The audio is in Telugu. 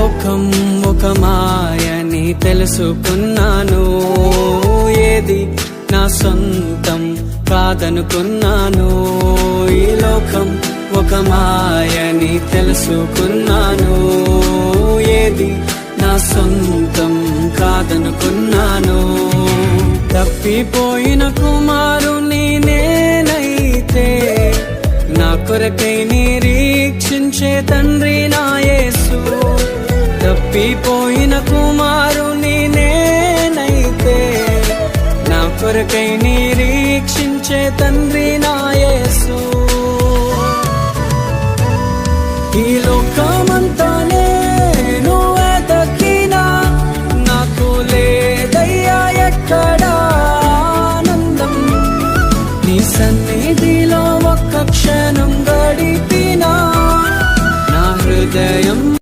లోకం ఒక మాయని తెలుసుకున్నాను, ఏది నా సొంతం కాదనుకున్నాను. ఈ లోకం ఒక మాయని తెలుసుకున్నాను, ఏది నా సొంతం కాదనుకున్నాను. తప్పిపోయిన కుమారుని నేనైతే, నా కొరకై నిరీక్షించే తండ్రి నా యేసు. తప్పిపోయిన కుమారుని నేనైతే, నా కొరకై నిరీక్షించే తండ్రి నా యేసు. ఈ లోకమంతా